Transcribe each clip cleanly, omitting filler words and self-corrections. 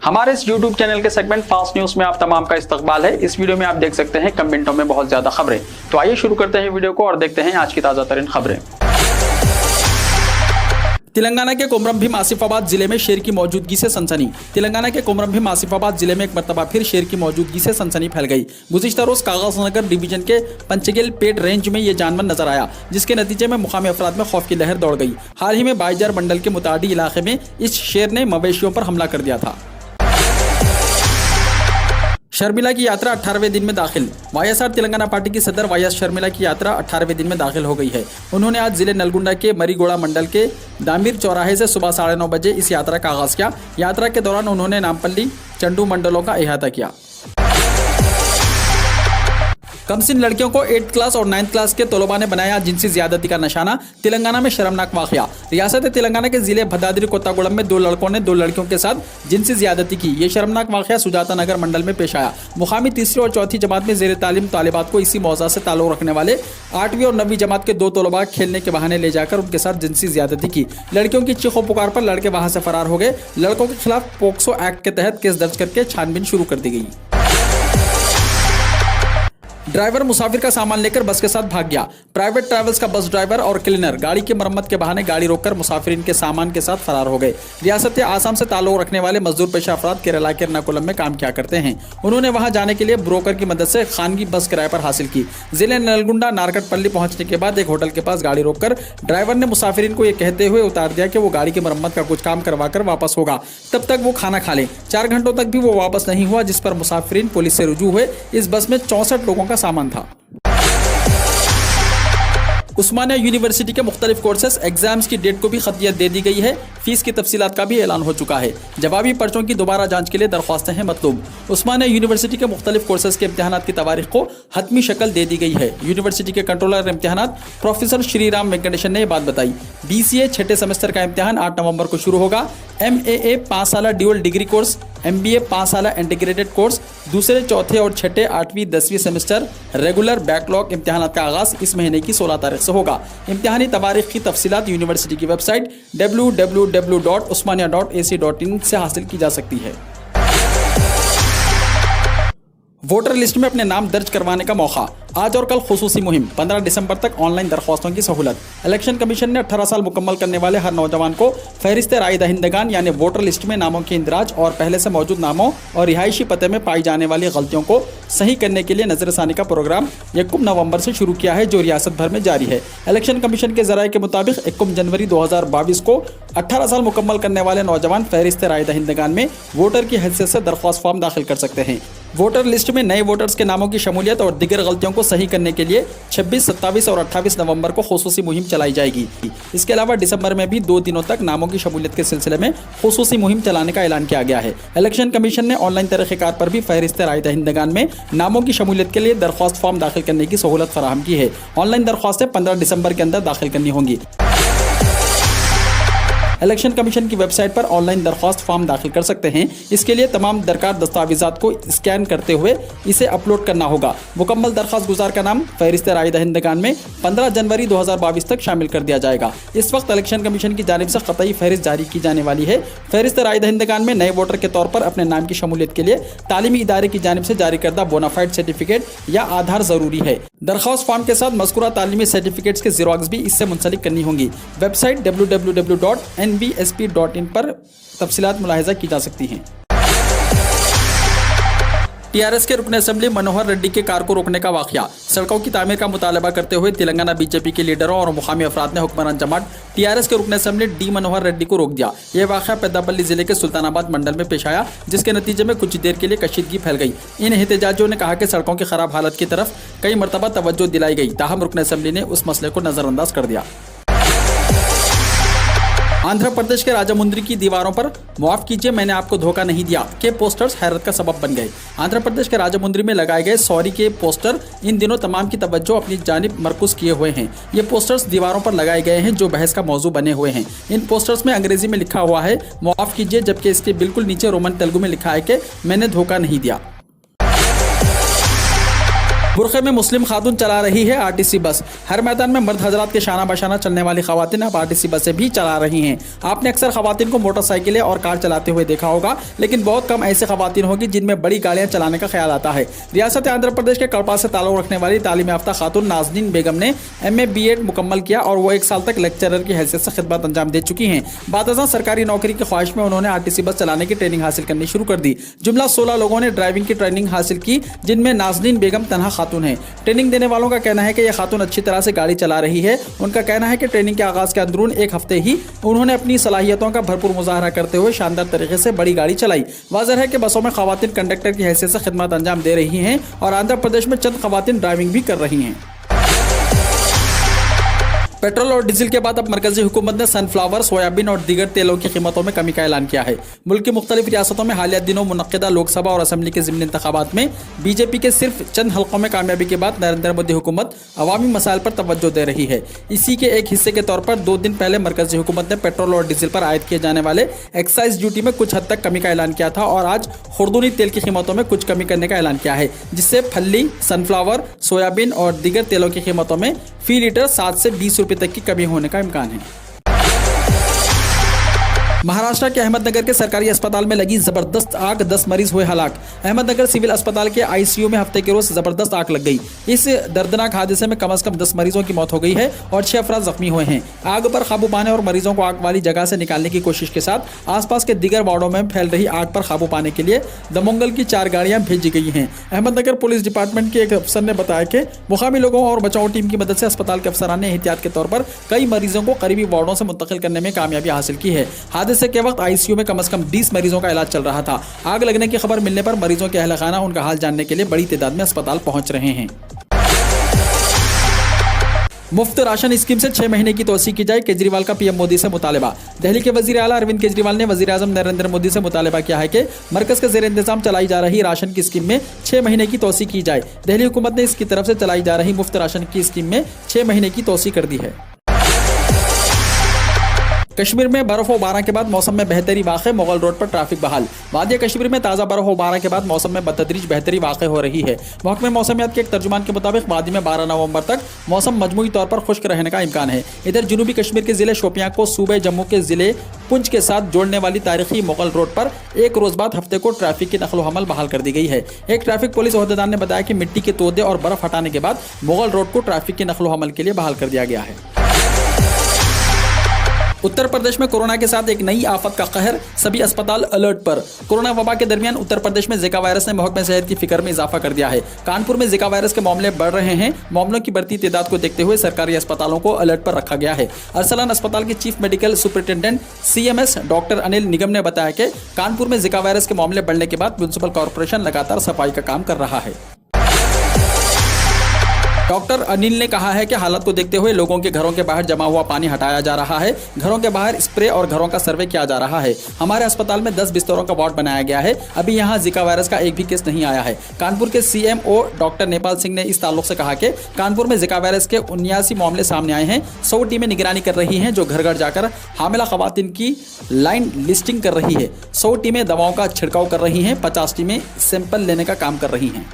हमारे इस YouTube channel के सेगमेंट फास्ट न्यूज में आप तमाम का इस्तकबाल है। इस वीडियो में आप देख सकते हैं कम मिनटों में बहुत ज्यादा खबरें। तो आइए शुरू करते हैं वीडियो को और देखते हैं आज की ताजा तरीन खबरें। तेलंगाना के कोमरम भीम आसिफाबाद जिले में शेर की मौजूदगी से सनसनी। तेलंगाना के कोमरम भीम आसिफाबाद जिले में एक मरतबा फिर शेर की मौजूदगी से सनसनी फैल गई। गुज़िश्ता रोज कागजनगर डिवीजन के पंचगेल पेट रेंज में यह जानवर नजर आया, जिसके नतीजे में मुकामी अफराद में खौफ की लहर दौड़ गई। हाल ही में बाईजार मंडल के मुतादी इलाके में इस शेर ने मवेशियों पर हमला कर दिया था। शर्मिला की यात्रा 18वें दिन में दाखिल। वाईएसआर तेलंगाना पार्टी की सदर वाईएस शर्मिला की यात्रा 18वें दिन में दाखिल हो गई है। उन्होंने आज जिले नलगुंडा के मरीगोड़ा मंडल के दामिर चौराहे से सुबह 9:30 बजे इस यात्रा का आगाज किया। यात्रा के दौरान उन्होंने नामपल्ली चंडू मंडलों का अहाता किया। कमसिन लड़कियों को 8th क्लास और 9th क्लास के तलबा ने बनाया जिनसी ज्यादती का निशाना। तेलंगाना में शर्मनाक वाकया। रियासत तेलंगाना के जिले भद्राद्री कोत्तागुड़म में 2 लड़कों ने 2 लड़कियों के साथ जिनसी ज्यादती की। ये शर्मनाक वाकया सुजाता नगर मंडल में पेश आया। मुकामी 3री और 4थी जमात में जेर तालीम तालिबात को इसी मौजा से ताल्लुक रखने वाले 8वीं और 9वीं जमात के 2 तलबा खेलने के बहाने ले जाकर उनके साथ जिनसी ज्यादती की। लड़कियों की चीखों पुकार पर लड़के वहां से फरार हो गए। लड़कों के खिलाफ पोक्सो एक्ट के तहत केस दर्ज करके छानबीन शुरू कर दी गई। ड्राइवर मुसाफिर का सामान लेकर बस के साथ भाग गया। प्राइवेट ट्रैवल्स का बस ड्राइवर और क्लीनर गाड़ी की मरम्मत के बहाने गाड़ी रोककर मुसाफिरीन के सामान के साथ फरार हो गए। रियासत आसाम से ताल्लुक रखने वाले मजदूर पेशा अफराद केरला के एर्नाकुलम में काम किया करते हैं। उन्होंने वहां जाने के लिए ब्रोकर की मदद से खानगी बस किराए पर हासिल की। जिले नलगुंडा नारकटपल्ली पहुंचने के बाद एक होटल के पास गाड़ी रोककर ड्राइवर ने मुसाफिरीन को यह कहते हुए उतार दिया कि वो गाड़ी की मरम्मत का कुछ काम करवा कर वापस होगा, तब तक वो खाना खा ले। 4 घंटों तक भी वो वापस नहीं हुआ, जिस पर मुसाफिरीन पुलिस से रुजू हुए। इस बस में 64 लोगों का सामान था। उस्मानिया यूनिवर्सिटी के मुख्तलिफ कोर्सेस एग्जाम्स की डेट को भी खतियत दे दी गई है। फीस की तफसीलात का भी ऐलान हो चुका है। जवाबी पर्चों की दोबारा जांच के लिए दरख्वास्तें हैं मतलूब। उस्मानिया यूनिवर्सिटी के मुख्तलिफ कोर्सेस के इम्तहानात की तारीख को हतमी शक्ल दे दी गई है। यूनिवर्सिटी के कंट्रोलर इम्तहानात प्रोफेसर श्रीराम वेंकटेशन ने यह बात बताई। BCA 6ठे सेमेस्टर का इम्तहान 8 नवंबर को शुरू होगा। MAA 5 साल ड्यूअल डिग्री कोर्स, MBA 5 साल इंटीग्रेटेड कोर्स, दूसरे, चौथे और छठे, 8वीं, 10वीं सेमेस्टर रेगुलर बैकलॉग इम्तहानात का आगाज इस महीने की 16 तारीख से होगा। इम्तहानी तवारीख की तफसीलात यूनिवर्सिटी की वेबसाइट www.usmania.ac.in से हासिल की जा सकती है। वोटर लिस्ट में अपने नाम दर्ज करवाने का मौका। आज और कल खुसूसी मुहिम, 15 दिसंबर तक ऑनलाइन दरख्वास्तों की सहूलत। इलेक्शन कमीशन ने 18 साल मुकम्मल करने वाले हर नौजवान को फहरिस्त राय दहिंदगान यानी वोटर लिस्ट में नामों के इंदराज और पहले से मौजूद नामों और रिहायशी पते में पाई जाने वाली गलतियों को सही करने के लिए नजरसानी का प्रोग्राम 1 नवंबर से शुरू किया है, जो रियासत भर में जारी है। इलेक्शन कमीशन के जराये के मुताबिक 1 जनवरी 2022 को 18 साल मुकम्मल करने वाले नौजवान फहरिस्त राय दहिंदगान में वोटर की हैसियत से दरख्वास्त फॉर्म दाखिल कर सकते हैं। वोटर लिस्ट में नए वोटर्स के नामों की शमूलियत और दिगर गलतियों को सही करने के लिए 26, 27 और 28 नवंबर को खुसूसी मुहिम चलाई जाएगी। इसके अलावा दिसंबर में भी 2 दिनों तक नामों की शमूलियत के सिलसिले में खुसूसी मुहिम चलाने का ऐलान किया गया है। इलेक्शन कमीशन ने ऑनलाइन तरीक़ेकार पर भी फहरिस्त राय दहिंदगान में नामों की शमूलियत के लिए दरख्वास्त फॉर्म दाखिल करने की सहूलत फराहम की है। ऑनलाइन दरख्वास्तें 15 दिसंबर के अंदर दाखिल करनी होंगी। इलेक्शन कमीशन की वेबसाइट पर ऑनलाइन दरख्वास्त फॉर्म दाखिल कर सकते हैं। इसके लिए तमाम दरकार दस्तावेजात को स्कैन करते हुए इसे अपलोड करना होगा। मुकम्मल दरख्वास्त गुजार का नाम फहरिस्त राय दहिंदगान में 15 जनवरी 2022 तक शामिल कर दिया जाएगा। इस वक्त इलेक्शन कमीशन की जानिब से कतई फहरिस्त जारी की जाने वाली है। फहरिस्त राय दहिंदगान में नए वोटर के तौर पर अपने नाम की शमूलियत के लिए तालीमी इदारे की जानिब से जारी करदा बोनाफाइड सर्टिफिकेट या आधार जरूरी है। दरख्वास्त फॉर्म के साथ मज़कूरा तालीमी सर्टिफिकेट्स के ज़ेरॉक्स भी इससे मुंसलिक करनी होंगी। वेबसाइट www.nvsp.in पर तफसीलात मुलाहिजा की जा सकती हैं। टीआरएस के रुकन असेंबली मनोहर रेड्डी के कार को रोकने का वाकया। सड़कों की तामीर का मुतालबा करते हुए तेलंगाना बीजेपी के लीडरों और मुकामी अफराद ने हुक्मरान जमात टीआरएस के रुकन असेंबली डी मनोहर रेड्डी को रोक दिया। यह वाकया पेद्दापल्ली जिले के सुल्तानाबाद मंडल में पेश आया, जिसके नतीजे में कुछ देर के लिए कशीदगी फैल गई। इन एहतजाजियों ने कहा कि सड़कों की खराब हालत की तरफ कई मरतबा तवज्जो दिलाई गई, ताहम रुकन असेंबली ने उस मसले को नजरअंदाज कर दिया। आंध्र प्रदेश के राजामुंद्री की दीवारों पर माफ कीजिए मैंने आपको धोखा नहीं दिया के पोस्टर्स हैरत का सबब बन गए। आंध्र प्रदेश के राजामुंद्री में लगाए गए सॉरी के पोस्टर इन दिनों तमाम की तवज्जो अपनी जानिब मरकूज किए हुए हैं। ये पोस्टर्स दीवारों पर लगाए गए हैं जो बहस का मौजू बने हुए हैं। इन पोस्टर्स में अंग्रेजी में लिखा हुआ है माफ कीजिए, जबकि इसके बिल्कुल नीचे रोमन तेलुगु में लिखा है कि मैंने धोखा नहीं दिया। बुरखे में मुस्लिम खातून चला रही है आरटीसी बस। हर मैदान में मर्द हजरात के शाना बशाना चलने वाली खवातीन अब आरटीसी बसें भी चला रही हैं। आपने अक्सर खवातीन को मोटरसाइकिलें और कार चलाते हुए देखा होगा, लेकिन बहुत कम ऐसे खवातीन होगी जिनमें बड़ी गाड़ियां चलाने का ख्याल आता है। रियासत आंध्र प्रदेश के कड़पा से ताल्लुक रखने वाली तालीम याफ्ता खातून नाज़नीन बेगम ने MA B.Ed मुकम्मल किया और वो 1 साल तक लेक्चरर की हैसियत से खिदमत अंजाम दे चुकी हैं। बादशाह सरकारी नौकरी की ख्वाहिश में उन्होंने आरटीसी बस चलाने की ट्रेनिंग हासिल करनी शुरू कर दी। जुमला 16 लोगों ने ड्राइविंग की ट्रेनिंग हासिल की, जिनमें नाज़नीन बेगम तनहा खातून है। ट्रेनिंग देने वालों का कहना है कि यह खातून अच्छी तरह से गाड़ी चला रही है। उनका कहना है कि ट्रेनिंग के आगाज के अंदरून 1 हफ्ते ही उन्होंने अपनी सलाहियतों का भरपूर मुजाहरा करते हुए शानदार तरीके से बड़ी गाड़ी चलाई। वाज़ेह है कि बसों में खवातीन कंडक्टर की हैसियत से खिदमत अंजाम दे रही हैं और आंध्र प्रदेश में चंद खवातीन ड्राइविंग भी कर रही हैं। पेट्रोल और डीजल के बाद अब मरकजी हुकूमत ने सनफ्लावर, सोयाबीन और दीगर तेलों की कीमतों में कमी का ऐलान किया है। मुल्क की मुख्तलिफ रियासतों में हालिया दिनों मुनक्किदा लोकसभा और असम्बली के ज़िमनी इंतखाबात में बीजेपी के सिर्फ चंद हल्कों में कामयाबी के बाद नरेंद्र मोदी हुकूमत अवामी मसाइल पर तवज्जो दे रही है। इसी के एक हिस्से के तौर पर 2 दिन पहले मरकजी हुकूमत ने पेट्रोल और डीजल पर आयद किए जाने वाले एक्साइज ड्यूटी में कुछ हद तक कमी का ऐलान किया था और आज खुर्दूनी तेल की कीमतों में कुछ कमी करने का ऐलान किया है, जिससे फल्ली, सनफ्लावर, सोयाबीन और दीगर तेलों की कीमतों में फी लीटर 7 से 20 रुपये तक की कमी होने का इम्कान है। महाराष्ट्र के अहमदनगर के सरकारी अस्पताल में लगी जबरदस्त आग, 10 मरीज हुए हलाक। अहमदनगर सिविल अस्पताल के ICU में हफ्ते के रोज जबरदस्त आग लग गई। इस दर्दनाक हादसे में कम से कम 10 मरीजों की मौत हो गई है और 6 अफराद जख्मी हुए हैं। आग पर काबू पाने और मरीजों को आग वाली जगह से निकालने की कोशिश के साथ आसपास के दीगर वार्डों में फैल रही आग पर काबू पाने के लिए दमोंगल की 4 गाड़ियां भेजी गई हैं। अहमदनगर पुलिस डिपार्टमेंट के एक अफसर ने बताया कि मुकामी लोगों और बचाव टीम की मदद से अस्पताल के अफसरान ने एहतियात के तौर पर कई मरीजों को करीबी वार्डों से मुंतकिल करने में कामयाबी हासिल की है। हादसे के वक्त ICU में कम से कम 20 मरीजों का इलाज चल रहा था। आग लगने की खबर मिलने पर मरीजों के अहल खाना उनका हाल जानने के लिए बड़ी तादाद में अस्पताल पहुंच रहे हैं। मुफ्त राशन स्कीम से 6 महीने की तोसी की जाए, केजरीवाल का PM मोदी से मुतालबा। दिल्ली के वजीर आला अरविंद केजरीवाल ने वजीर आजम नरेंद्र मोदी से मुतालबा किया है कि मरकज के ज़ेर इंतजाम चलाई जा रही राशन की स्कीम में 6 महीने की तोसी की जाए। दिल्ली हुकूमत ने इसकी तरफ से चलाई जा रही मुफ्त राशन की स्कीम में 6 महीने की तोसी कर दी है। कश्मीर में बर्फ़-ओ-बारिश के बाद मौसम में बेहतरी वाक़, मुगल रोड पर ट्रैफिक बहाल। वादिया कश्मीर में ताज़ा बर्फ़-ओ-बारिश के बाद मौसम में बतदरीज बेहतरी वाक़ हो रही है। महकमे मौसमियात के एक तर्जुमान के मुताबिक वादी में 12 नवंबर तक मौसम मजमूई तौर पर खुश्क रहने का इम्कान है। इधर जनूबी कश्मीर के ज़िले शोपियां को सूबे जम्मू के ज़िले पुंछ के साथ जोड़ने वाली तारीखी मुगल रोड पर एक रोज़ बाद हफ्ते को ट्रैफिक की नकलो हमल बहाल कर दी गई है। एक ट्रैफिक पुलिस ओहदेदार ने बताया कि मिट्टी के तोदे और बर्फ़ हटाने के बाद मुगल रोड को ट्रैफिक की नकलो हमल के लिए बहाल कर दिया गया है। उत्तर प्रदेश में कोरोना के साथ एक नई आफत का कहर, सभी अस्पताल अलर्ट पर। कोरोना वबा के दरमियान उत्तर प्रदेश में जिका वायरस ने महकमे सेहत की फिक्र में इजाफा कर दिया है। कानपुर में जिका वायरस के मामले बढ़ रहे हैं। मामलों की बढ़ती तादाद को देखते हुए सरकारी अस्पतालों को अलर्ट पर रखा गया है। अरसलान अस्पताल के chief medical superintendent CMS doctor Anil Nigam ने बताया कि कानपुर में जिका वायरस के मामले बढ़ने के बाद म्युनिसिपल कॉर्पोरेशन लगातार सफाई का काम कर रहा है। डॉक्टर अनिल ने कहा है कि हालत को देखते हुए लोगों के घरों के बाहर जमा हुआ पानी हटाया जा रहा है। घरों के बाहर स्प्रे और घरों का सर्वे किया जा रहा है। हमारे अस्पताल में 10 बिस्तरों का वार्ड बनाया गया है। अभी यहाँ जिका वायरस का एक भी केस नहीं आया है। कानपुर के CMO डॉक्टर नेपाल सिंह ने इस ताल्लुक से कहा कि कानपुर में जिका वायरस के 79 मामले सामने आए हैं। 100 टीमें निगरानी कर रही हैं जो घर घर जाकर हामिला खवातीन की लाइन लिस्टिंग कर रही है। 100 टीमें दवाओं का छिड़काव कर रही हैं। 50 टीमें सैंपल लेने का काम कर रही हैं।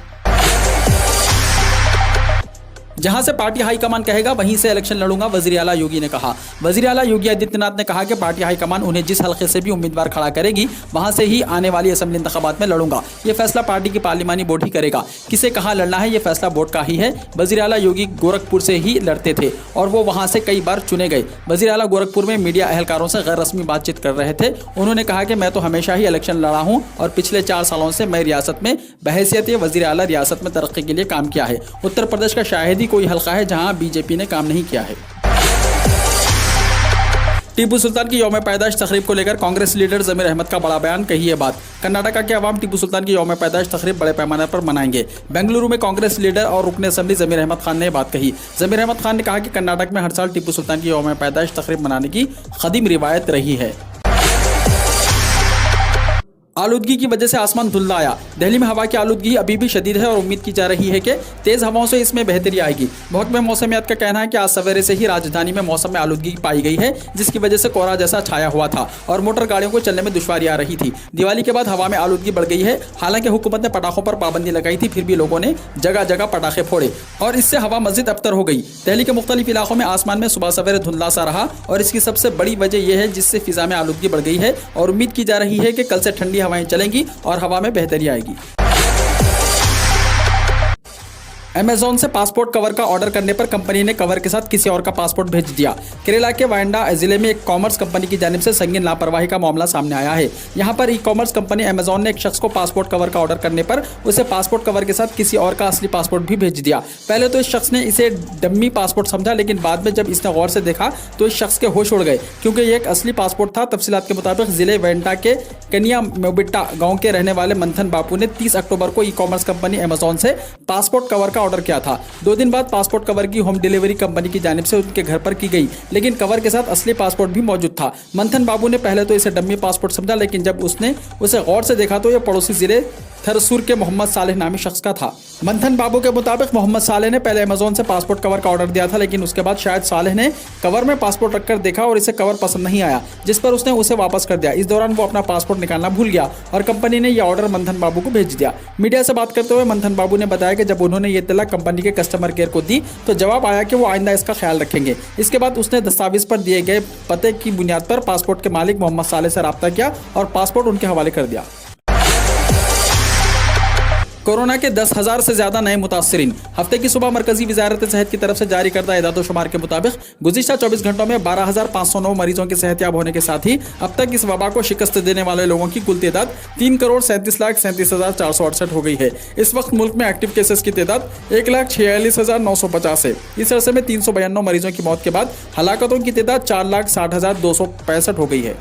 जहां से पार्टी हाईकमान कहेगा वहीं से इलेक्शन लड़ूंगा, वजीर आला योगी ने कहा। वजीर आला योगी आदित्यनाथ ने कहा कि पार्टी हाईकमान उन्हें जिस हल्के से भी उम्मीदवार खड़ा करेगी वहां से ही आने वाली असेंबली इंतखाबात में लड़ूंगा। ये फैसला पार्टी की पार्लिमानी बोर्ड ही करेगा। किसे कहां लड़ना है ये फैसला बोर्ड का ही है। वजीर आला योगी गोरखपुर से ही लड़ते थे और वो वहां से कई बार चुने गए। वजीर आला गोरखपुर में मीडिया एहलकारों से गैर रस्मी बातचीत कर रहे थे। उन्होंने कहा कि मैं तो हमेशा ही इलेक्शन लड़ा हूँ और पिछले 4 सालों से मैं रियासत में बहैसियत वजीर आला रियासत में तरक्की के लिए काम किया है। उत्तर प्रदेश का शायद ही कोई हल्का है जहां बीजेपी ने काम नहीं किया है। टीपू सुल्तान की यौम पैदाइश तकरीब को लेकर कांग्रेस लीडर जमीर अहमद का बड़ा बयान, कही ये बात। कर्नाटका के अवाम टीपू सुल्तान की यौम पैदाइश तकरीब बड़े पैमाने पर मनाएंगे। बेंगलुरु में कांग्रेस लीडर और रुकने असेंबली जमीर अहमद खान ने बात कही। जमीर अहमद खान ने कहा कि कर्नाटक में हर साल टीपू सुल्तान की यौम पैदाइश तकरीब मनाने की कदीम रिवायत रही है। आलूदगी की वजह से आसमान धुंधला आया। दिल्ली में हवा की आलूदगी अभी भी शदीद है और उम्मीद की जा रही है कि तेज हवाओं से इसमें बेहतरी आएगी। महकमे मौसमियात का कहना है कि आज सवेरे से ही राजधानी में मौसम में आलूदगी पाई गई है, जिसकी वजह से कोहरा जैसा छाया हुआ था और मोटर गाड़ियों को चलने में दुश्वारी आ रही थी। दिवाली के बाद हवा में आलूदगी बढ़ गई है। हालांकि हुकूमत ने पटाखों पर पाबंदी लगाई थी, फिर भी लोगों ने जगह जगह पटाखे फोड़े और इससे हवा मजीद अबतर हो गई। दिल्ली के मुख्तलिफ इलाकों में आसमान में सुबह सवेरे धुंधला सा रहा और इसकी सबसे बड़ी वजह यह है जिससे फिजा में आलूदगी बढ़ गई है और उम्मीद की जा रही है कि कल से ठंडी हवाएं चलेंगी और हवा में बेहतरी आएगी। अमेज़न से पासपोर्ट कवर का ऑर्डर करने पर कंपनी ने कवर के साथ किसी और का पासपोर्ट भेज दिया। केरला के वायंडा जिले में एक कॉमर्स कंपनी की जानिब से संगीन लापरवाही का मामला सामने आया है। यहां पर ई कॉमर्स कंपनी अमेज़न ने एक शख्स को पासपोर्ट कवर का ऑर्डर करने पर उसे पासपोर्ट कवर के साथ किसी और का असली पासपोर्ट भी भेज दिया। पहले तो इस शख्स ने इसे डम्मी पासपोर्ट समझा, लेकिन बाद में जब इसने गौर से देखा तो इस शख्स के होश उड़ गए, क्योंकि ये एक असली पासपोर्ट था। तफसीलात के मुताबिक जिले वायंडा के कनिया मोबिट्टा गाँव के रहने वाले मंथन बापू ने 30 अक्टूबर को ई कॉमर्स कंपनी अमेज़न से पासपोर्ट कवर का ऑर्डर किया था। 2 दिन बाद पासपोर्ट कवर की होम डिलीवरी कंपनी की जानिब से उनके घर पर की गई, लेकिन कवर के साथ असली पासपोर्ट भी मौजूद था। मंथन बाबू ने पहले तो इसे डम्मी पासपोर्ट समझा, लेकिन जब उसने उसे गौर से देखा तो यह पड़ोसी जिले थरसूर के मोहम्मद सालेह नामी शख्स का था। मंथन बाबू के मुताबिक मोहम्मद सालेह ने पहले अमेज़न से पासपोर्ट कवर का ऑर्डर दिया था, लेकिन उसके बाद शायद सालेह ने कवर में पासपोर्ट रखकर देखा और इसे कवर पसंद नहीं आया, जिस पर उसने उसे वापस कर दिया। इस दौरान वो अपना पासपोर्ट निकालना भूल गया और कंपनी ने यह ऑर्डर मंथन बाबू को भेज दिया। मीडिया से बात करते हुए मंथन बाबू ने बताया कि जब उन्होंने ये इत्तला कंपनी के कस्टमर केयर को दी तो जवाब आया कि वो आइंदा इसका ख्याल रखेंगे। इसके बाद उसने दस्तावेज पर दिए गए पते की बुनियाद पर पासपोर्ट के मालिक मोहम्मद सालेह से रब्ता किया और पासपोर्ट उनके हवाले कर दिया। कोरोना के 10,000 से ज्यादा नए मुतासरीन। हफ्ते की सुबह मरकजी वजारत सेहत की तरफ से जारी करदा एदाद-ओ-शुमार के मुताबिक गुज़िश्ता 24 घंटों में 12,509 मरीजों के सेहतियाब होने के साथ ही अब तक इस वबा को शिकस्त देने वाले लोगों की कुल तादाद 3,37,37,468 हो गई है। इस वक्त मुल्क में एक्टिव केसेस की तादाद 1,46,950 है। इस अरसे में 392 मरीजों की मौत के बाद हलाकतों की तादाद 4,60,265 हो गई है।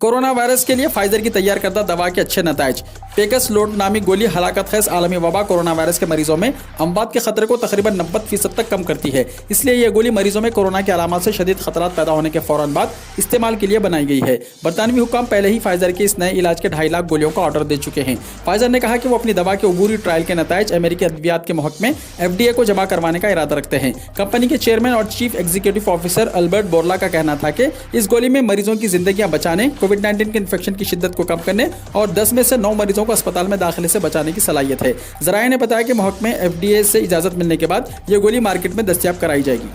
कोरोना वायरस के लिए फाइजर की तैयार करदा दवा के अच्छे नताइज। पेकस लोड नामी गोली हलाकत खैज आलमी वबा कोरोना वायरस के मरीजों में अमवात के खतरे को तकरीबन 90% तक कम करती है। इसलिए यह गोली मरीजों में कोरोना की अलामत से शदीद खतरात पैदा होने के फौरन बाद इस्तेमाल के लिए बनाई गई है। बरतानवी हुकाम पहले ही फाइजर के इस नए इलाज के 2.5 लाख गोलियों का ऑर्डर दे चुके हैं। फाइजर ने कहा कि वो अपनी दवा के अबूरी ट्रायल के नताइज अमेरिकी अद्वियात के महकमे FDA को जमा करवाने का इरादा रखते हैं। कंपनी के चेयरमैन और चीफ एग्जीक्यूटिव ऑफिसर अल्बर्ट बोर्ला का कहना था कि इस गोली में मरीजों की जिंदगियां बचाने, कोविड-19 के इन्फेक्शन की शिद्दत को कम करने और 10 में से 9 मरीजों को अस्पताल में दाखिले से बचाने की सलाहियत है। ज़राए ने बताया कि महकमे FDA से इजाजत मिलने के बाद यह गोली मार्केट में दस्तयाब कराई जाएगी।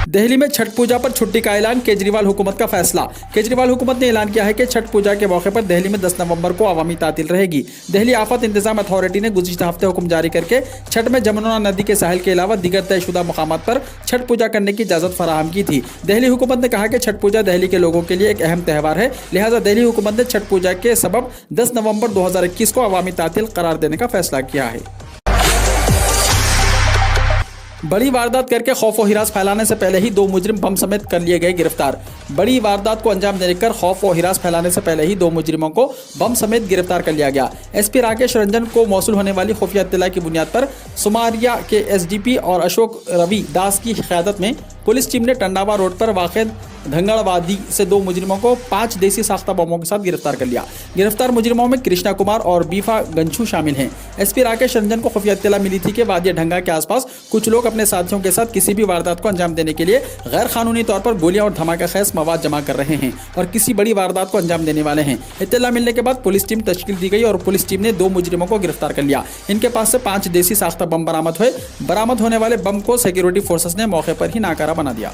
दिल्ली में छठ पूजा पर छुट्टी का ऐलान, केजरीवाल हुकूमत का फैसला। केजरीवाल हुकूमत ने ऐलान किया है कि छठ पूजा के मौके पर दिल्ली में 10 नवंबर को अवामी तातील रहेगी। दिल्ली आफत इंतजाम अथॉरिटी ने गुज़िश्ता हफ्ते हुक्म जारी करके छठ में जमुना नदी के साहिल के अलावा दीगर तयशुदा मकामात पर छठ पूजा करने की इजाज़त फराहम की थी। दिल्ली हुकूमत ने कहा कि छठ पूजा दिल्ली के लोगों के लिए एक अहम त्यौहार है, लिहाजा दिल्ली हुकूमत ने छठ पूजा के सबब 10 नवंबर 2021 को अवामी तातील करार देने का फैसला किया है। बड़ी वारदात करके खौफ और हिरास फैलाने से पहले ही 2 मुजरिम बम समेत कर लिए गए गिरफ्तार। बड़ी वारदात को अंजाम देने कर खौफ और हिरास फैलाने से पहले ही 2 मुजरिमों को बम समेत गिरफ्तार कर लिया गया। SP राकेश रंजन को मौसूल होने वाली खुफिया इत्तला की बुनियाद पर सुमारिया के SDP और अशोक रवि दास की क़यादत में पुलिस टीम ने टंडावा रोड पर वाक़ धंगड़वादी से 2 मुजरिमों को 5 देसी साख्ता बमों के साथ गिरफ्तार कर लिया। गिरफ्तार मुजरिमों में कृष्णा कुमार और बीफा गंछू शामिल हैं। SP राकेश रंजन को खुफिया इत्तला मिली थी कि वादिया ढंगा के आसपास कुछ लोग अपने साथियों के साथ किसी भी वारदात को अंजाम देने के लिए गैर कानूनी तौर पर गोलियां और धमाका खैज मवाद जमा कर रहे हैं और किसी बड़ी वारदात को अंजाम देने वाले हैं। इत्तला मिलने के बाद पुलिस टीम तश्कील दी गई और पुलिस टीम ने 2 मुजरिमों को गिरफ्तार कर लिया। इनके पास से 5 देसी साख्ता बम बरामद हुए। बरामद होने वाले बम को सिक्योरिटी फोर्सेस ने मौके पर ही नाकारा बना दिया।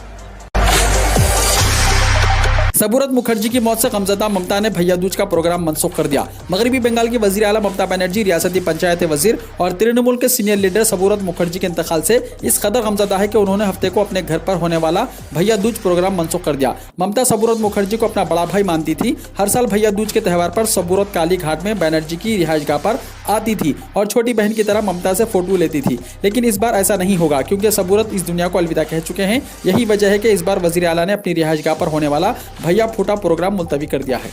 सबूरत मुखर्जी की मौत से गमज़दा ममता ने भैया दूज का प्रोग्राम मनसूख कर दिया। मगरबी बंगाल की वज़ीर आला ममता बनर्जी रियासती पंचायत वज़ीर और तृणमूल के सीनियर लीडर सबूरत मुखर्जी के इंतकाल से इस कदर गमज़दा है कि उन्होंने हफ्ते को अपने घर पर होने वाला भैया दूज प्रोग्राम मनसूख कर दिया। ममता सबूरत मुखर्जी को अपना बड़ा भाई मानती थी। हर साल भैया दूज के त्यौहार पर सबूरत काली घाट में बनर्जी की रिहाइशगाह पर आती थी और छोटी बहन की तरह ममता से फोटो लेती थी, लेकिन इस बार ऐसा नहीं होगा क्योंकि सबूरत इस दुनिया को अलविदा कह चुके हैं। यही वजह है कि इस बार वज़ीर आला ने अपनी रिहाइशगाह पर होने वाला भैया फूटा प्रोग्राम मुलतवी कर दिया है।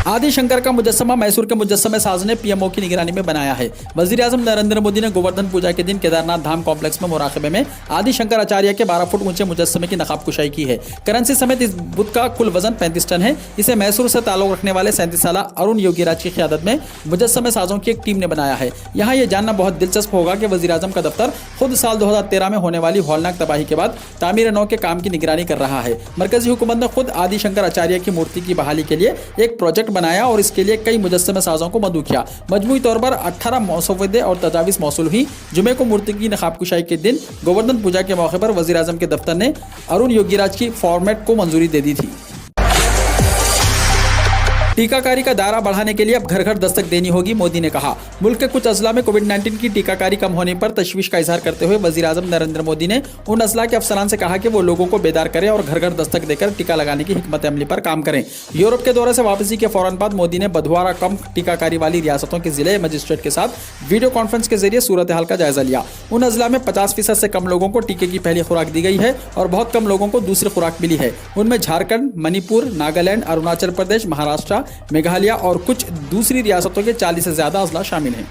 आदि शंकर का मुजस्समा मैसूर के मुजस्समे साज ने पीएमओ की निगरानी में बनाया है। वजीर आजम नरेंद्र मोदी ने गोवर्धन पूजा के दिन केदारनाथ धाम कॉम्प्लेक्स में मुराकबे में आदि शंकर आचार्य के 12 फुट ऊंचे मुजस्समे की नकाब कुशाई की है। करेंसी समेत इस बुत का कुल वजन 35 टन है। इसे मैसूर से ताल्लुक रखने वाले 37 साल अरुण योगीराज की क़यादत में मुजस्समे साजों की एक टीम ने बनाया है। यहाँ यह जानना बहुत दिलचस्प होगा कि वजीर आजम का दफ्तर खुद साल 2013 में होने वाली हौलनाक तबाही के बाद तामीर नौ के काम की निगरानी कर रहा है। मरकजी हुकूमत ने खुद आदि शंकर आचार्य की मूर्ति की बहाली के लिए एक प्रोजेक्ट बनाया और इसके लिए कई मुजस्समे साजों को मदऊ किया। मजमूई तौर पर 18 मसौदे और तजावीज़ मौसूल हुई। जुमे को मूर्ति की नकाब कुशाई के दिन गोवर्धन पूजा के मौके पर वजीर आजम के दफ्तर ने अरुण योगीराज की फॉर्मेट को मंजूरी दे दी थी। टीकाकारी का दायरा बढ़ाने के लिए अब घर घर दस्तक देनी होगी, मोदी ने कहा। मुल्क के कुछ अजला में कोविड-19 की टीकाकारी कम होने पर तशवीश का इजहार करते हुए वजीर आजम नरेंद्र मोदी ने उन अजला के अफसरान से कहा कि वो लोगों को बेदार करें और घर घर दस्तक देकर टीका लगाने की हिकमत अमली पर काम करें। यूरोप के दौरे से वापसी के फौरन बाद मोदी ने बधवारा कम टीकाकारी वाली रियासतों के जिले मजिस्ट्रेट के साथ वीडियो कॉन्फ्रेंस के जरिए सूरत हाल का जायजा लिया। उन अजला में 50% से कम लोगों को टीके की पहली खुराक दी गई है और बहुत कम लोगों को दूसरी खुराक मिली है। उनमें झारखंड, मणिपुर, नागालैंड, अरुणाचल प्रदेश, महाराष्ट्र, मेघालय और कुछ दूसरी रियासतों के 40 से ज्यादा अजला शामिल हैं।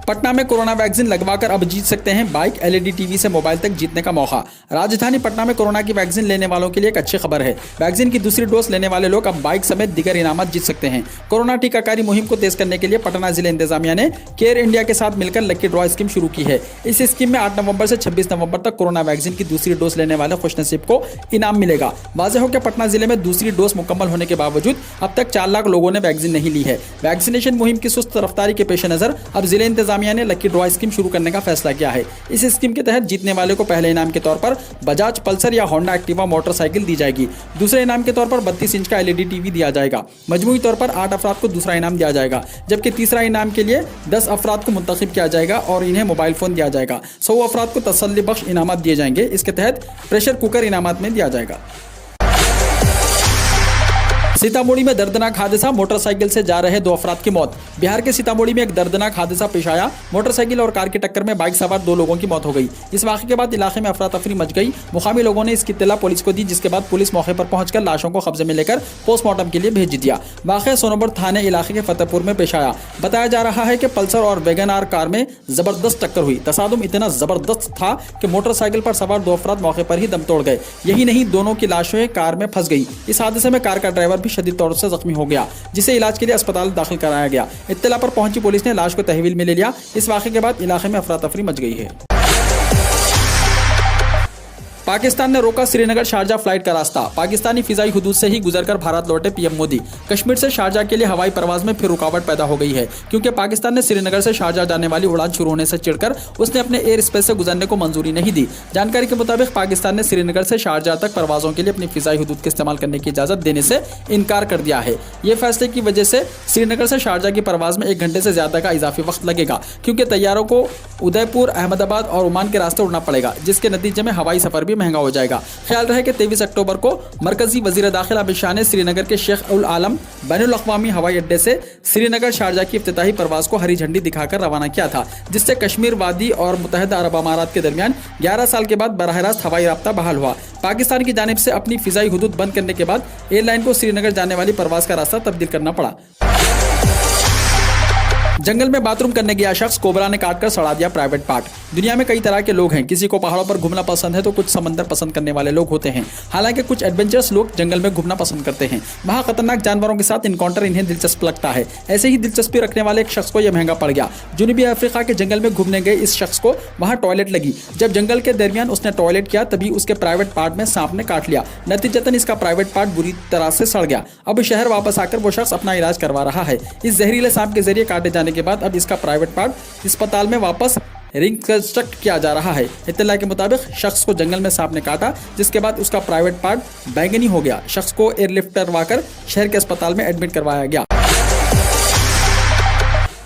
पटना में कोरोना वैक्सीन लगवाकर अब जीत सकते हैं बाइक, एलईडी टीवी से मोबाइल तक जीतने का मौका। राजधानी पटना में कोरोना की वैक्सीन लेने वालों के लिए एक अच्छी खबर है। वैक्सीन की दूसरी डोज लेने वाले लोग अब बाइक समेत दीगर इनामत जीत सकते हैं। कोरोना टीकाकारी मुहिम को तेज करने के लिए पटना जिले इंतजामिया ने केयर इंडिया के साथ मिलकर लकी ड्रॉ स्कीम शुरू की है। इस स्कीम में 8 नवंबर से 26 नवंबर तक कोरोना वैक्सीन की दूसरी डोज लेने वाले खुशनसीब को इनाम मिलेगा। वाज़ेह हो कि पटना जिले में दूसरी डोज मुकम्मल होने के बावजूद अब तक 4 लाख लोगों ने वैक्सीन नहीं ली है। वैक्सीनेशन मुहिम की सुस्त रफ्तारी के पेश नजर अब जिले इंतजामिया ने लकी ड्रॉ स्कीम शुरू करने का फैसला किया है। इस स्कीम के तहत जीतने वाले को पहले इनाम के तौर पर बजाज पल्सर या होंडा एक्टिवा मोटरसाइकिल दी जाएगी। दूसरे इनाम के तौर पर 32 इंच का एलईडी टीवी दिया जाएगा। मजमूई तौर पर 8 अफराद को दूसरा इनाम दिया जाएगा, जबकि तीसरा इनाम के लिए 10 अफराद को मुंतखब किया जाएगा और इन्हें मोबाइल फोन दिया जाएगा। 100 अफराद को तसल्ली बख्श इनामात दिए जाएंगे। इसके तहत प्रेशर कुकर इनामात में दिया जाएगा। सीतामढ़ी में दर्दनाक हादसा, मोटरसाइकिल से जा रहे 2 अफराद की मौत। बिहार के सीतामढ़ी में एक दर्दनाक हादसा पेश आया। मोटरसाइकिल और कार की टक्कर में बाइक सवार 2 लोगों की मौत हो गई। इस वाक़े के बाद इलाके में अफरा तफरी मच गई। मुकामी लोगों ने इसकी इत्तला पुलिस को दी, जिसके बाद पुलिस मौके पर पहुंचकर लाशों को कब्जे में लेकर पोस्टमार्टम के लिए भेज दिया। वाक़या सोनोबर थाने इलाके के फतेहपुर में पेश आया। बताया जा रहा है कि पल्सर और वैगन आर कार में जबरदस्त टक्कर हुई। तसादुम इतना जबरदस्त था कि मोटरसाइकिल पर सवार 2 अफराद मौके पर ही दम तोड़ गए। यही नहीं, दोनों की लाशें कार में फंस गई। इस हादसे में कार का ड्राइवर भी शदीद तौर से जख्मी हो गया, जिसे इलाज के लिए अस्पताल दाखिल कराया गया। इत्तला पर पहुंची पुलिस ने लाश को तहवील में ले लिया। इस वाक़े के बाद इलाके में अफरा तफरी मच गई है। पाकिस्तान ने रोका श्रीनगर शारजा फ्लाइट का रास्ता। पाकिस्तानी फिजाई हुदूद से ही गुजरकर भारत लौटे पीएम मोदी। कश्मीर से शारजा के लिए हवाई परवाज में फिर रुकावट पैदा हो गई है, क्योंकि पाकिस्तान ने श्रीनगर से शारजा जाने वाली उड़ान शुरू होने से चिढ़कर उसने अपने एयर स्पेस से गुजरने को मंजूरी नहीं दी। जानकारी के मुताबिक पाकिस्तान ने श्रीनगर से शारजा तक परवाजों के लिए अपनी फिजाई हुदूद के इस्तेमाल करने की इजाजत देने से इनकार कर दिया है। ये फैसले की वजह से श्रीनगर से शारजा की परवाज में 1 घंटे से ज्यादा का इजाफी वक्त लगेगा, क्योंकि तैयारों को उदयपुर, अहमदाबाद और ओमान के रास्ते उड़ना पड़ेगा, जिसके नतीजे में हवाई सफर भी महंगा हो जाएगा। ख्याल रहे कि 23 अक्टूबर को मरकजी वजीर दाखिला अमित शाह ने श्रीनगर के शेख उल आलम बैनुल अक़वामी हवाई अड्डे से श्रीनगर शारजा की इफ्तिताही परवाज को हरी झंडी दिखाकर रवाना किया था, जिससे कश्मीर वादी और मुत्तहिदा अरब अमारात के दरमियान 11 साल के बाद बराह रास्त हवाई राब्ता बहाल हुआ। पाकिस्तान की जानिब से अपनी फिजाई हुदूद बंद करने के बाद एयरलाइन को श्रीनगर जाने वाली परवाज का रास्ता तब्दील करना पड़ा। जंगल में बाथरूम करने गया शख्स कोबरा ने काटकर सड़ा दिया प्राइवेट पार्ट। दुनिया में कई तरह के लोग हैं। किसी को पहाड़ों पर घूमना पसंद है तो कुछ समंदर पसंद करने वाले लोग होते हैं। हालांकि कुछ एडवेंचरस लोग जंगल में घूमना पसंद करते हैं। वहाँ खतरनाक जानवरों के साथ इनकाउंटर इन्हें दिलचस्प लगता है। ऐसे ही दिलचस्पी रखने वाले एक शख्स को यह महंगा पड़ गया। जनूबी अफ्रीका के जंगल में घूमने गए इस शख्स को वहाँ टॉयलेट लगी। जब जंगल के दरमियान उसने टॉयलेट किया, तभी उसके प्राइवेट पार्ट में सांप ने काट लिया। नतीजतन इसका प्राइवेट पार्ट बुरी तरह से सड़ गया। अब शहर वापस आकर वो शख्स अपना इलाज करवा रहा है। इस जहरीले सांप के जरिए काटे जाने के बाद अब इसका प्राइवेट पार्ट अस्पताल में वापस रिकंस्ट्रक्ट किया जा रहा है। इत्तला के मुताबिक शख्स को जंगल में सांप ने काटा, जिसके बाद उसका प्राइवेट पार्ट बैंगनी हो गया। शख्स को एयरलिफ्ट करवाकर शहर के अस्पताल में एडमिट करवाया गया।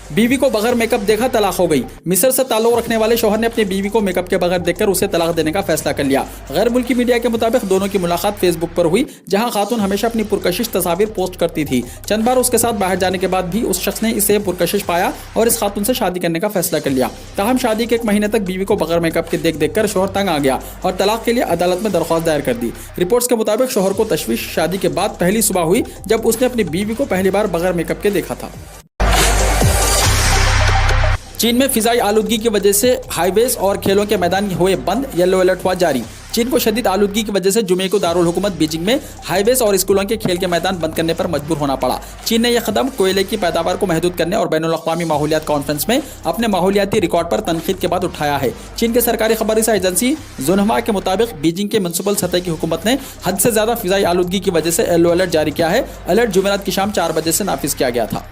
बीवी को बगैर मेकअप देखा, तलाक हो गई। मिस्र से ताल्लुक रखने वाले शौहर ने अपनी बीवी को मेकअप के बगैर देखकर उसे तलाक देने का फैसला कर लिया। गैर मुल्की मीडिया के मुताबिक दोनों की मुलाकात फेसबुक पर हुई, जहां खातून हमेशा अपनी पुरकशिश तस्वीर पोस्ट करती थी। चंद बार उसके साथ बाहर जाने के बाद भी उस शख्स ने इसे पुरकशिश पाया और इस खातून से शादी करने का फैसला कर लिया। ताहम शादी के 1 महीने तक बीवी को बगैर मेकअप के देख कर शौहर तंग आ गया और तलाक के लिए अदालत में दरख्वास्त दायर कर दी। रिपोर्ट्स के मुताबिक शौहर को तशवीश शादी के बाद पहली सुबह हुई जब उसने अपनी बीवी को पहली बार बगैर मेकअप के देखा था। चीन में फिजाई आलूदगी की वजह से हाईवेज और खेलों के मैदान हुए बंद, येलो अलर्ट हुआ जारी। चीन को शदीद आलूदगी की वजह से जुमे को दारुल हुकूमत बीजिंग में हाईवेज और स्कूलों के खेल के मैदान बंद करने पर मजबूर होना पड़ा। चीन ने यह कदम कोयले की पैदावार को महदूद करने और बैनुल अक़वामी माहौलियात कॉन्फ्रेंस में अपने माहौलियाती रिकॉर्ड पर तनकीद के बाद उठाया है। चीन के सरकारी खबरसां एजेंसी ज़ुन्हुआ के मुताबिक बीजिंग के म्युनिसिपल सतह की हुकूमत ने हद से ज्यादा फिजाई आलूदगी की वजह से येलो अलर्ट जारी किया है। अलर्ट जुमेरात की शाम 4 बजे से नाफिज किया गया था।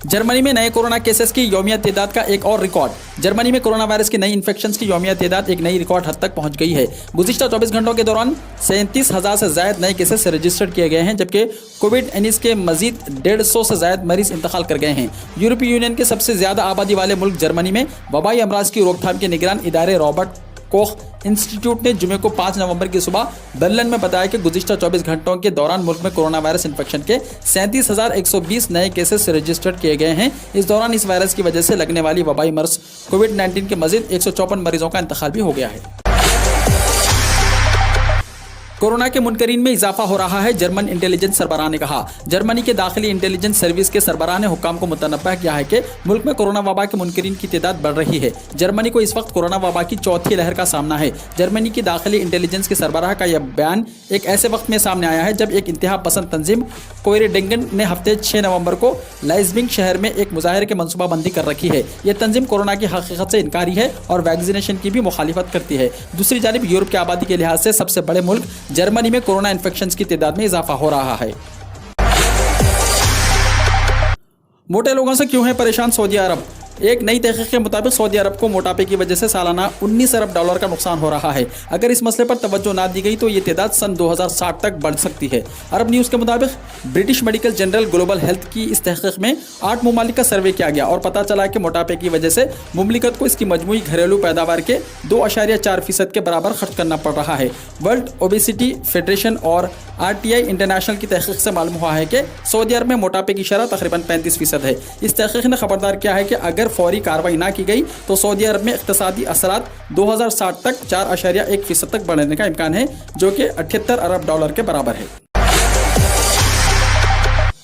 जर्मनी में नए कोरोना केसेस की यौमिया तादाद का एक और रिकॉर्ड। जर्मनी में कोरोना वायरस की नई इन्फेक्शंस की यौमिया तादाद एक नई रिकॉर्ड हद तक पहुंच गई है। गुज़िश्ता 24 घंटों के दौरान 37,000 से ज़ायद नए केसेस रजिस्टर्ड किए गए हैं, जबकि कोविड-19 के मजीद 150 से ज़ायद मरीज इंतकाल कर गए हैं। यूरोपीय यूनियन के सबसे ज़्यादा आबादी वाले मुल्क जर्मनी में वबाई अमराज की रोकथाम के निगरान इदारे रॉबर्ट कोख इंस्टीट्यूट ने जुमे को 5 नवंबर की सुबह बर्लिन में बताया कि गुज़िश्ता 24 घंटों के दौरान मुल्क में कोरोना वायरस इन्फेक्शन के 37,120 नए केसेस रजिस्टर्ड किए गए हैं। इस दौरान इस वायरस की वजह से लगने वाली वबाई मर्ज कोविड-19 के मजीद 154 मरीजों का इंतकाल भी हो गया है। कोरोना के मुनकरीन में इजाफा हो रहा है, जर्मन इंटेलिजेंस सरबराह ने कहा। जर्मनी के दाखिली इंटेलिजेंस सर्विस के सरबराह ने हुक्काम को मुतनब्बह किया है कि मुल्क में कोरोना वबा के मुनकरीन की तादाद बढ़ रही है। जर्मनी को इस वक्त कोरोना वबा की चौथी लहर का सामना है। जर्मनी की दाखिली इंटेलिजेंस के सरबराह का यह बयान एक ऐसे वक्त में सामने आया है जब एक इंतहा पसंद तंजीम कोयरेडेंगन ने हफ्ते 6 नवंबर को लाइजबिंग शहर में एक मुजाहरे की मनसूबाबंदी कर रखी है। यह तंजीम कोरोना की हकीकत से इनकारी है और वैक्सीनेशन की भी मुखालिफत करती है। दूसरी जानिब यूरोप की आबादी के लिहाज से सबसे बड़े मुल्क जर्मनी में कोरोना इन्फेक्शंस की तादाद में इजाफा हो रहा है। मोटे लोगों से क्यों है परेशान सऊदी अरब? एक नई तहकीक के मुताबिक सऊदी अरब को मोटापे की वजह से सालाना 19 अरब डॉलर का नुकसान हो रहा है। अगर इस मसले पर तवज्जो ना दी गई तो ये तादाद सन 2060 तक बढ़ सकती है। अरब न्यूज़ के मुताबिक British medical journal global health की इस तहकीक में 8 ममालिक का सर्वे किया गया और पता चला कि मोटापे की वजह से मुमलिकत को इसकी मजमूई घरेलू पैदावार के 2.4% के बराबर खर्च करना पड़ रहा है। वर्ल्ड ओबेसिटी फेडरेशन और RTI इंटरनेशनल की तहकीक से मालूम हुआ है कि सऊदी अरब में मोटापे की शरह तकरीबन 35% है। इस तहकीक ने खबरदार किया है कि अगर फौरी कार्रवाई ना की गई तो सऊदी अरब में इक्तिसादी असरात 2060 तक 4.1% तक बढ़ने का इम्कान है, जो कि 78 अरब डॉलर के बराबर है।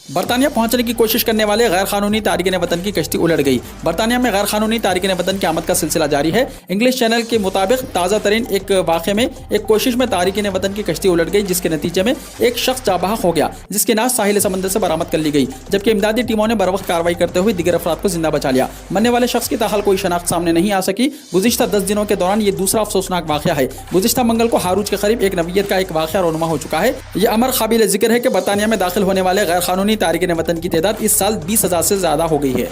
बरतानिया पहुंचने की कोशिश करने वाले गैर कानूनी तारिकीन वतन की कश्ती उलट गई। बरतानिया में गैर कानूनी तारिकीन वतन की आमद का सिलसिला जारी है। इंग्लिश चैनल के मुताबिक ताज़ा तरीन एक वाक़े में एक कोशिश में तारिकीन वतन की कश्ती उलट गई, जिसके नतीजे में एक शख्स जाबाहक हो गया, जिसकी नाश साहिल समंदर से बरामद कर ली गई, जबकि इमदादी टीमों ने बरवक्त कार्रवाई करते हुए दीगर अफराद को जिंदा बचा लिया। मरने वाले शख्स की ताहाल कोई शनाख्त सामने नहीं आ सकी। गुज़िश्ता 10 दिनों के दौरान ये दूसरा अफसोसनाक वाक़या है। गुज़िश्ता मंगल को हारूज के करीब एक नवीयत का एक वाक़या रोनुमा हो चुका है। यह अमर काबिल जिक्र है कि बरतानिया में दाखिल होने वाले गैर कानूनी तारिकीन वतन की तादाद इस साल 20,000 से ज्यादा हो गई है।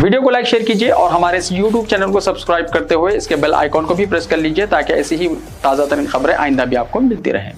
वीडियो को लाइक शेयर कीजिए और हमारे इस YouTube चैनल को सब्सक्राइब करते हुए इसके बेल आइकॉन को भी प्रेस कर लीजिए ताकि ऐसी ही ताज़ा तरीन खबरें आइंदा भी आपको मिलती रहें।